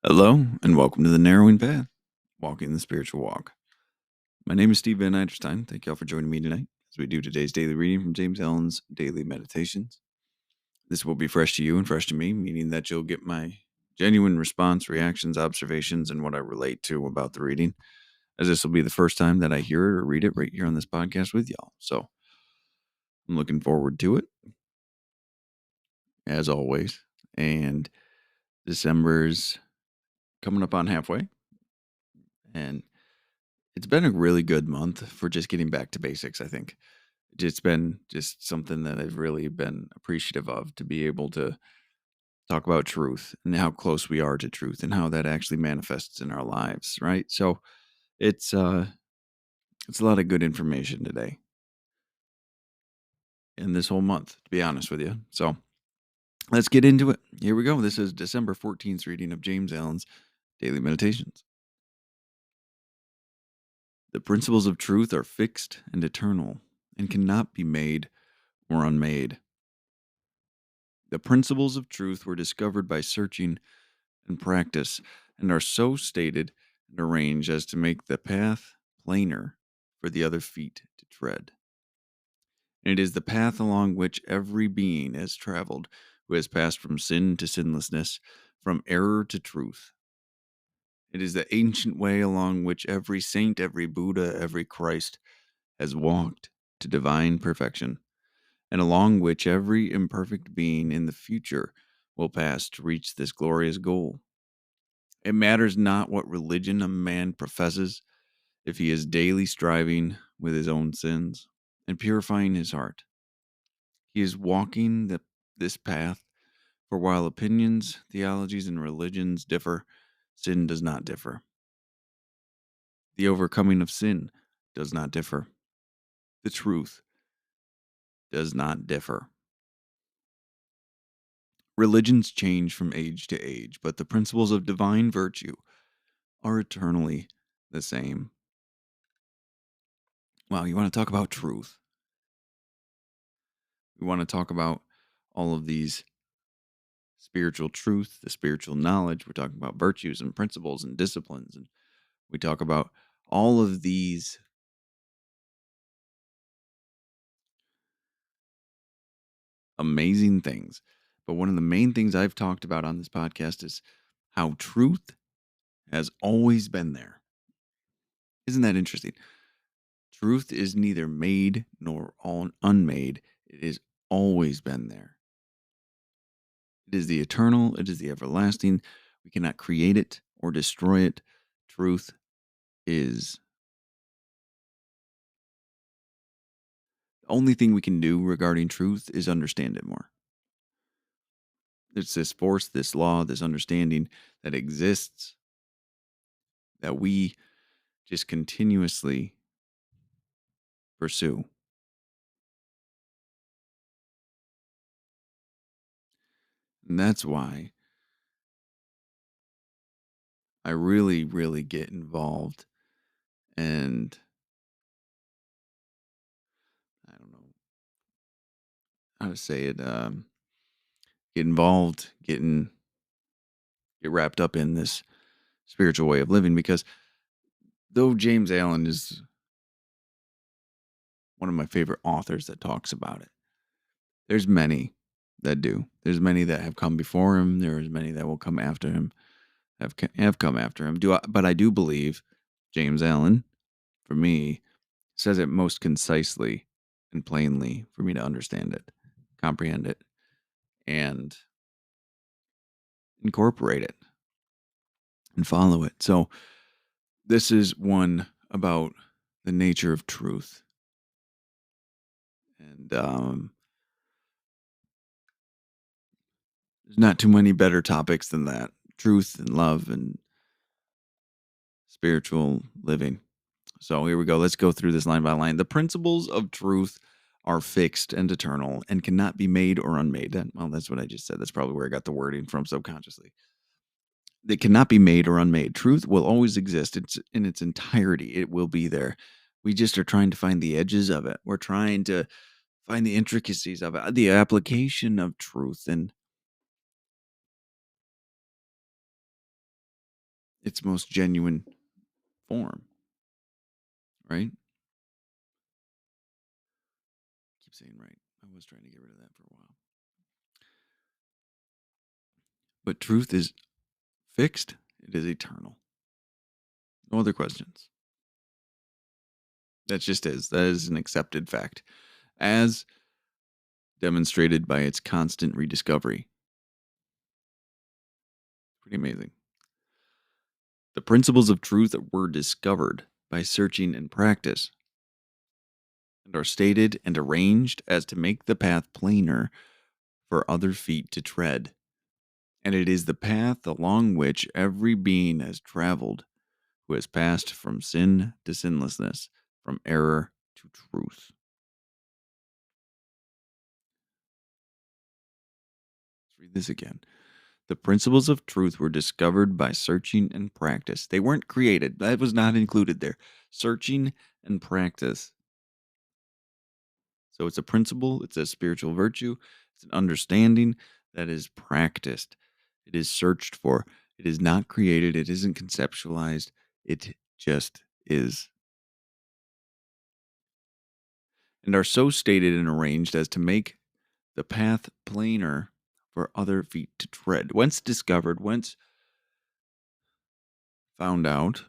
Hello, and welcome to the Narrowing Path, Walking the Spiritual Walk. My name is Steve Van Eiterstein. Thank you all for joining me tonight as we do today's daily reading from James Allen's Daily Meditations. This will be fresh to you and fresh to me, meaning that you'll get my genuine response, reactions, observations, and what I relate to about the reading, as this will be the first time that I hear it or read it right here on this podcast with y'all. So I'm looking forward to it, as always. And December's coming up on halfway, and it's been a really good month for just getting back to basics, I think. It's been just something that I've really been appreciative of, to be able to talk about truth and how close we are to truth and how that actually manifests in our lives, right? So it's it's a lot of good information today in this whole month, to be honest with you. So let's get into it. Here we go. This is December 14th reading of James Allen's Daily Meditations. The principles of truth are fixed and eternal and cannot be made or unmade. The principles of truth were discovered by searching and practice, and are so stated and arranged as to make the path plainer for the other feet to tread. And it is the path along which every being has traveled who has passed from sin to sinlessness, from error to truth. It is the ancient way along which every saint, every Buddha, every Christ has walked to divine perfection, and along which every imperfect being in the future will pass to reach this glorious goal. It matters not what religion a man professes, if he is daily striving with his own sins and purifying his heart. He is walking this path, for while opinions, theologies, and religions differ, sin does not differ. The overcoming of sin does not differ. The truth does not differ. Religions change from age to age, but the principles of divine virtue are eternally the same. Wow, you want to talk about truth? We want to talk about all of these spiritual truth, the spiritual knowledge. We're talking about virtues and principles and disciplines. And we talk about all of these amazing things. But one of the main things I've talked about on this podcast is how truth has always been there. Isn't that interesting? Truth is neither made nor unmade. It has always been there. It is the eternal. It is the everlasting. We cannot create it or destroy it. Truth is. The only thing we can do regarding truth is understand it more. It's this force, this law, this understanding that exists that we just continuously pursue. And that's why I really, really get involved, and I don't know how to say it, get involved, get wrapped up in this spiritual way of living, because though James Allen is one of my favorite authors that talks about it, there's many that do. There's many that have come before him. There's many that will come after him, have come after him. But I do believe James Allen, for me, says it most concisely and plainly for me to understand it, comprehend it, and incorporate it and follow it. So this is one about the nature of truth. And there's not too many better topics than that. Truth and love and spiritual living. So here we go. Let's go through this line by line. The principles of truth are fixed and eternal and cannot be made or unmade. Well, that's what I just said. That's probably where I got the wording from subconsciously. They cannot be made or unmade. Truth will always exist. It's in its entirety. It will be there. We just are trying to find the edges of it. We're trying to find the intricacies of it, the application of truth. And its most genuine form, right? Keep saying right. I was trying to get rid of that for a while. But truth is fixed, it is eternal. No other questions. That just is. That is an accepted fact, as demonstrated by its constant rediscovery. Pretty amazing. The principles of truth were discovered by searching and practice, and are stated and arranged as to make the path plainer for other feet to tread. And it is the path along which every being has traveled who has passed from sin to sinlessness, from error to truth. Let's read this again. The principles of truth were discovered by searching and practice. They weren't created, that was not included there. Searching and practice. So it's a principle, it's a spiritual virtue, it's an understanding that is practiced. It is searched for. It is not created, it isn't conceptualized, it just is. And are so stated and arranged as to make the path plainer for other feet to tread. Whence discovered, whence found out,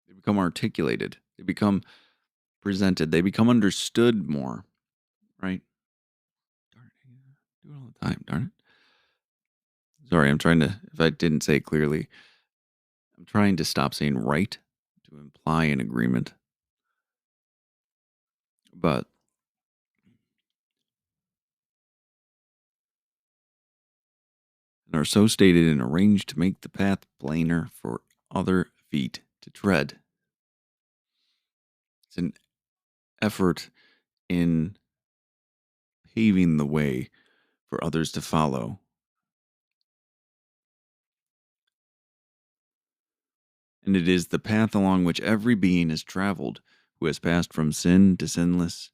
they become articulated, they become presented, they become understood more, right? Darn it, I do it all the time, darn it. Sorry, I'm trying to, if I didn't say it clearly, I'm trying to stop saying right to imply an agreement. But and are so stated and arranged to make the path plainer for other feet to tread. It's an effort in paving the way for others to follow. And it is the path along which every being has traveled who has passed from sin to sinlessness,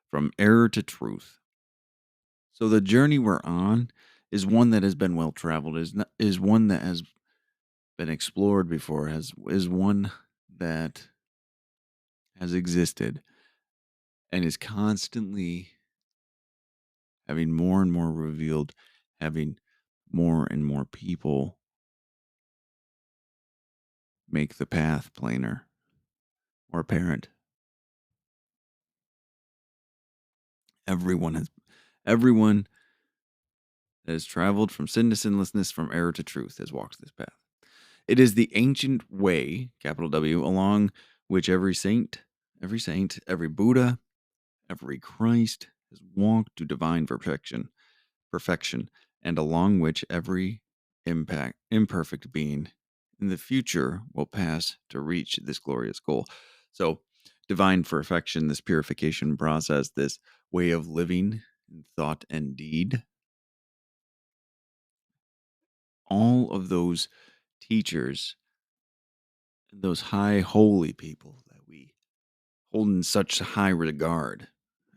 from error to truth. So the journey we're on is one that has been well traveled, is one that has been explored before, is one that has existed and is constantly having more and more revealed, having more and more people make the path plainer, more apparent. Everyone that has traveled from sin to sinlessness, from error to truth, has walked this path. It is the ancient way, capital W, along which every Buddha, every Christ has walked to divine perfection, and along which every imperfect being in the future will pass to reach this glorious goal. So, divine perfection, this purification process, this way of living in thought and deed, all of those teachers, those high holy people that we hold in such high regard,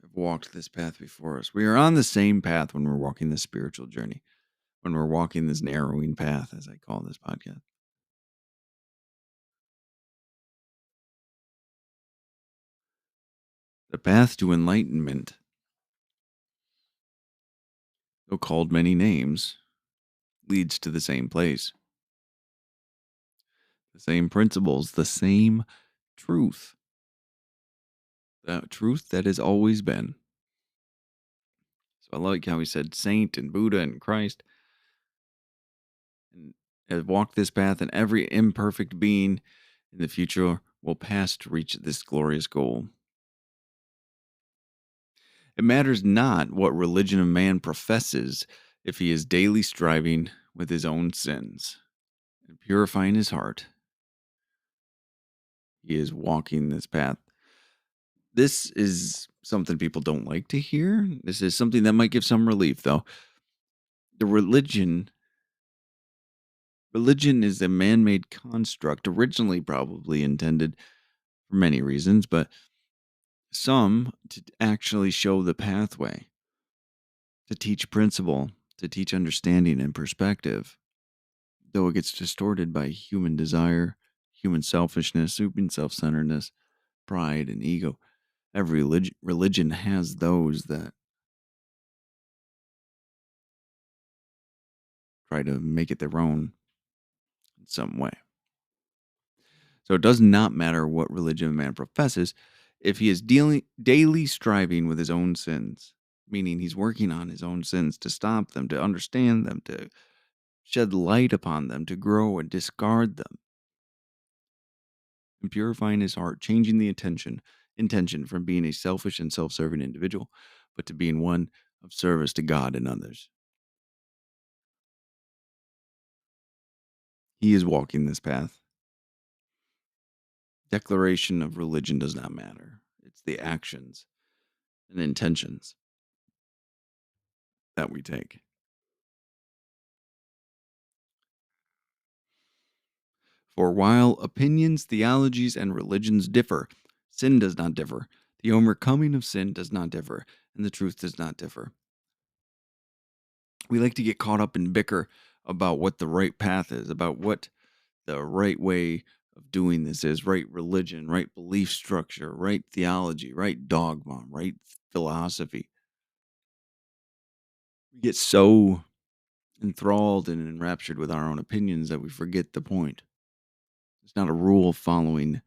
have walked this path before us. We are on the same path when we're walking this spiritual journey, when we're walking this narrowing path, as I call this podcast. The path to enlightenment, though called many names, leads to the same place, the same principles, the same truth, that truth that has always been. So I like how he said saint and Buddha and Christ, and have walked this path, and every imperfect being in the future will pass to reach this glorious goal. It matters not what religion a man professes if he is daily striving with his own sins and purifying his heart. He is walking this path. This is something people don't like to hear. This is something that might give some relief, though. The religion is a man-made construct, originally probably intended for many reasons, but some to actually show the pathway, to teach principle, to teach understanding and perspective, though it gets distorted by human desire, human selfishness, human self centeredness, pride, and ego. Every religion has those that try to make it their own in some way. So it does not matter what religion a man professes if he is daily striving with his own sins, meaning he's working on his own sins to stop them, to understand them, to shed light upon them, to grow and discard them, and purifying his heart, changing the intention from being a selfish and self-serving individual, but to being one of service to God and others. He is walking this path. Declaration of religion does not matter. It's the actions and intentions that we take. For while opinions, theologies, and religions differ, sin does not differ. The overcoming of sin does not differ, and the truth does not differ. We like to get caught up and bicker about what the right path is, about what the right way of doing this is, right religion, right belief structure, right theology, right dogma, right philosophy. We get so enthralled and enraptured with our own opinions that we forget the point. It's not a rule following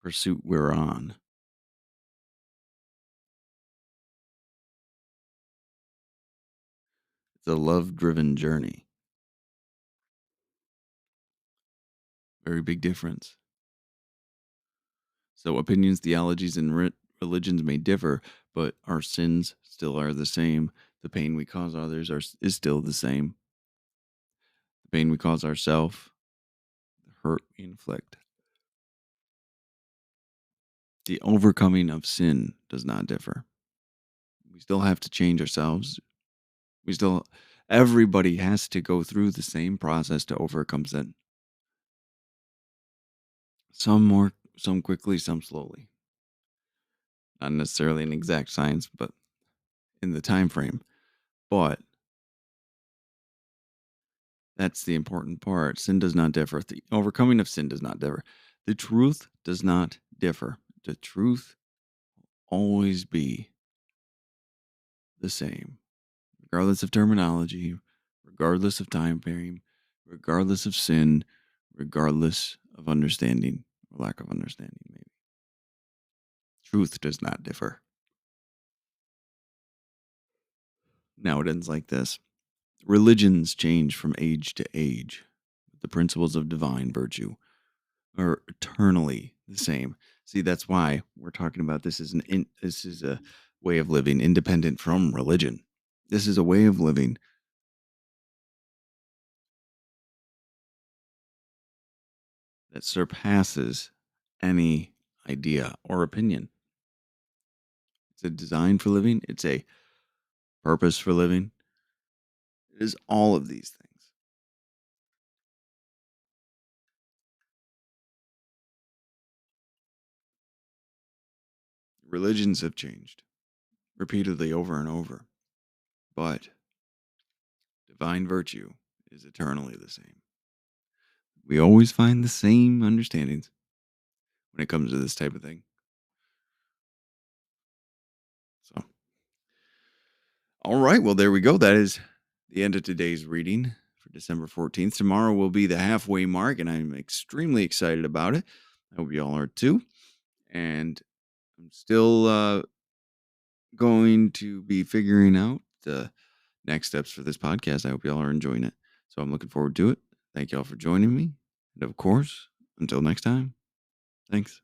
pursuit we're on. It's a love driven journey. Very big difference. So, opinions, theologies, and religions may differ, but our sins still are the same. The pain we cause others is still the same. The pain we cause ourselves, the hurt we inflict. The overcoming of sin does not differ. We still have to change ourselves. Everybody has to go through the same process to overcome sin. Some more, some quickly, some slowly. Not necessarily an exact science, but in the time frame. But that's the important part. Sin does not differ. The overcoming of sin does not differ. The truth does not differ. The truth always be the same, regardless of terminology, regardless of time frame, regardless of sin, regardless of understanding or lack of understanding, maybe. Truth does not differ. Now it ends like this. Religions change from age to age. The principles of divine virtue are eternally the same. See, that's why we're talking about this is this is a way of living independent from religion. This is a way of living that surpasses any idea or opinion. It's a design for living, it's a purpose for living. It is all of these things. Religions have changed repeatedly over and over, but divine virtue is eternally the same. We always find the same understandings when it comes to this type of thing. So, all right. Well, there we go. That is the end of today's reading for December 14th. Tomorrow will be the halfway mark, and I'm extremely excited about it. I hope you all are too. And I'm still going to be figuring out the next steps for this podcast. I hope you all are enjoying it. So I'm looking forward to it. Thank you all for joining me. And of course, until next time, thanks.